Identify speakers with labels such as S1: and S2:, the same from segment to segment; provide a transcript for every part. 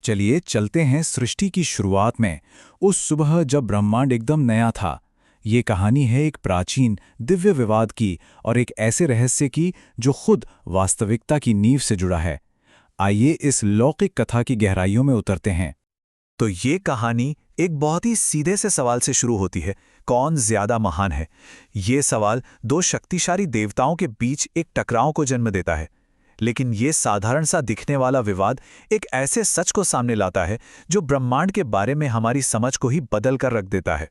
S1: चलिए चलते हैं सृष्टि की शुरुआत में, उस सुबह जब ब्रह्मांड एकदम नया था। ये कहानी है एक प्राचीन दिव्य विवाद की और एक ऐसे रहस्य की जो खुद वास्तविकता की नींव से जुड़ा है। आइए इस लौकिक कथा की गहराइयों में उतरते हैं।
S2: तो ये कहानी एक बहुत ही सीधे से सवाल से शुरू होती है, कौन ज्यादा महान है। ये सवाल दो शक्तिशाली देवताओं के बीच एक टकराव को जन्म देता है। लेकिन ये साधारण सा दिखने वाला विवाद एक ऐसे सच को सामने लाता है जो ब्रह्मांड के बारे में हमारी समझ को ही बदल कर रख देता है।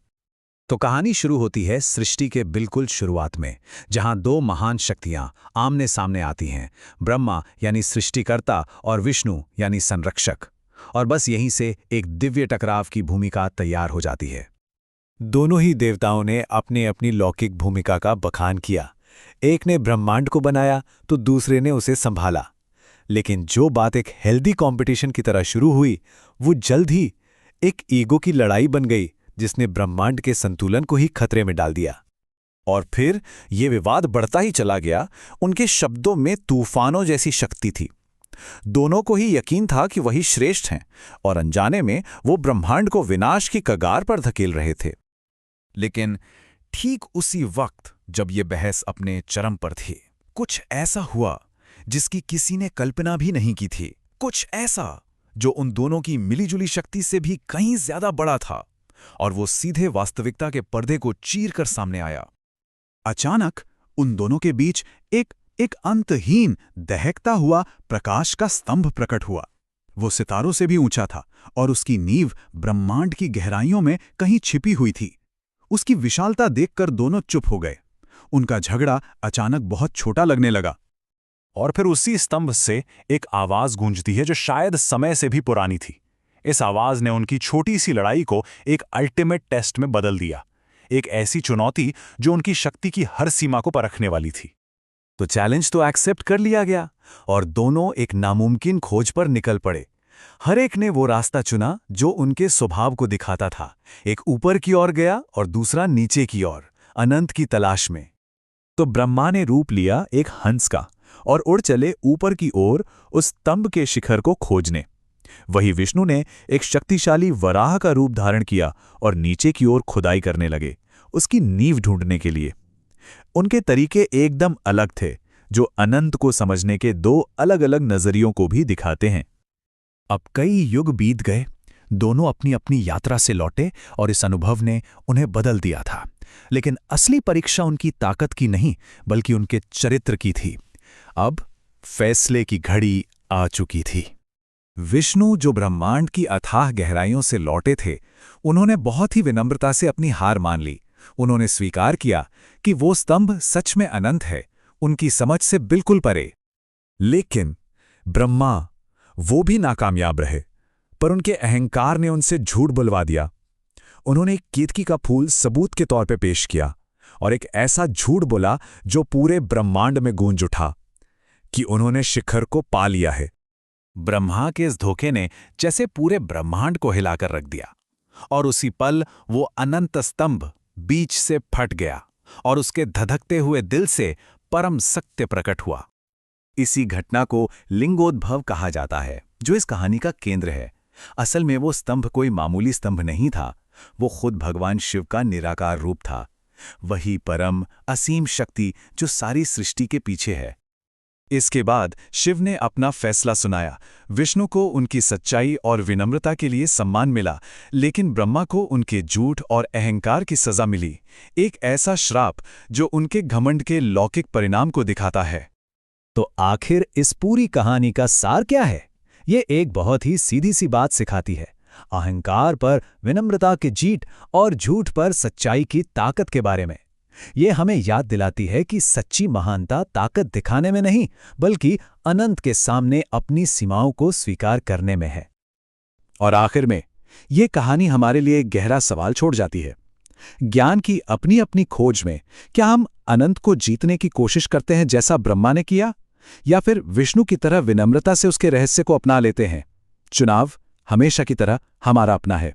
S3: तो कहानी शुरू होती है सृष्टि के बिल्कुल शुरुआत में, जहां दो महान शक्तियां आमने सामने आती हैं, ब्रह्मा यानी सृष्टिकर्ता और विष्णु यानी संरक्षक। और बस यहीं से एक दिव्य टकराव की भूमिका तैयार हो जाती है।
S2: दोनों ही देवताओं ने अपनी अपनी लौकिक भूमिका का बखान किया। एक ने ब्रह्मांड को बनाया तो दूसरे ने उसे संभाला। लेकिन जो बात एक हेल्दी कंपटीशन की तरह शुरू हुई, वो जल्द ही एक ईगो की लड़ाई बन गई, जिसने ब्रह्मांड के संतुलन को ही खतरे में डाल दिया। और फिर ये विवाद बढ़ता ही चला गया। उनके शब्दों में तूफानों जैसी शक्ति थी। दोनों को ही यकीन था कि वही श्रेष्ठ हैं, और अनजाने में वो ब्रह्मांड को विनाश की कगार पर धकेल रहे थे।
S1: लेकिन ठीक उसी वक्त जब ये बहस अपने चरम पर थी, कुछ ऐसा हुआ जिसकी किसी ने कल्पना भी नहीं की थी। कुछ ऐसा जो उन दोनों की मिलीजुली शक्ति से भी कहीं ज्यादा बड़ा था, और वो सीधे वास्तविकता के पर्दे को चीर कर सामने आया। अचानक उन दोनों के बीच एक अंतहीन दहकता हुआ प्रकाश का स्तंभ प्रकट हुआ। वो सितारों से भी ऊंचा था और उसकी नींव ब्रह्मांड की गहराइयों में कहीं छिपी हुई थी। उसकी विशालता देखकर दोनों चुप हो गए। उनका झगड़ा अचानक बहुत छोटा लगने लगा।
S2: और फिर उसी स्तंभ से एक आवाज गूंजती है जो शायद समय से भी पुरानी थी। इस आवाज ने उनकी छोटी सी लड़ाई को एक अल्टीमेट टेस्ट में बदल दिया, एक ऐसी चुनौती जो उनकी शक्ति की हर सीमा को परखने वाली थी। तो चैलेंज तो एक्सेप्ट कर लिया गया और दोनों एक नामुमकिन खोज पर निकल पड़े। हर एक ने वो रास्ता चुना जो उनके स्वभाव को दिखाता था। एक ऊपर की ओर गया और दूसरा नीचे की ओर, अनंत की तलाश में। तो ब्रह्मा ने रूप लिया एक हंस का और उड़ चले ऊपर की ओर, उस स्तंभ के शिखर को खोजने। वही विष्णु ने एक शक्तिशाली वराह का रूप धारण किया और नीचे की ओर खुदाई करने लगे, उसकी नींव ढूंढने के लिए। उनके तरीके एकदम अलग थे, जो अनंत को समझने के दो अलग अलग नजरियों को भी दिखाते हैं। अब कई युग बीत गए, दोनों अपनी अपनी यात्रा से लौटे और इस अनुभव ने उन्हें बदल दिया था। लेकिन असली परीक्षा उनकी ताकत की नहीं, बल्कि उनके चरित्र की थी। अब फैसले की घड़ी आ चुकी थी। विष्णु, जो ब्रह्मांड की अथाह गहराइयों से लौटे थे, उन्होंने बहुत ही विनम्रता से अपनी हार मान ली। उन्होंने स्वीकार किया कि वो स्तंभ सच में अनंत है, उनकी समझ से बिल्कुल परे। लेकिन ब्रह्मा, वो भी नाकामयाब रहे, पर उनके अहंकार ने उनसे झूठ बुलवा दिया। उन्होंने एक केतकी का फूल सबूत के तौर पे पेश किया और एक ऐसा झूठ बोला जो पूरे ब्रह्मांड में गूंज उठा कि उन्होंने शिखर को पा लिया है। ब्रह्मा के इस धोखे ने जैसे पूरे ब्रह्मांड को हिलाकर रख दिया, और उसी पल वो अनंत स्तंभ बीच से फट गया और उसके धधकते हुए दिल से परम सत्य प्रकट हुआ। इसी घटना को लिंगोद्भव कहा जाता है, जो इस कहानी का केंद्र है। असल में वो स्तंभ कोई मामूली स्तंभ नहीं था, वो खुद भगवान शिव का निराकार रूप था। वही परम असीम शक्ति जो सारी सृष्टि के पीछे है। इसके बाद शिव ने अपना फैसला सुनाया। विष्णु को उनकी सच्चाई और विनम्रता के लिए सम्मान मिला, लेकिन ब्रह्मा को उनके झूठ और अहंकार की सजा मिली, एक ऐसा श्राप जो उनके घमंड के लौकिक परिणाम को दिखाता है।
S3: तो आखिर इस पूरी कहानी का सार क्या है? ये एक बहुत ही सीधी सी बात सिखाती है, अहंकार पर विनम्रता की जीत और झूठ पर सच्चाई की ताकत के बारे में। ये हमें याद दिलाती है कि सच्ची महानता ताकत दिखाने में नहीं, बल्कि अनंत के सामने अपनी सीमाओं को स्वीकार करने में है।
S2: और आखिर में ये कहानी हमारे लिए एक गहरा सवाल छोड़ जाती है। ज्ञान की अपनी अपनी खोज में क्या हम अनंत को जीतने की कोशिश करते हैं जैसा ब्रह्मा ने किया, या फिर विष्णु की तरह विनम्रता से उसके रहस्य को अपना लेते हैं? चुनाव हमेशा की तरह हमारा अपना है।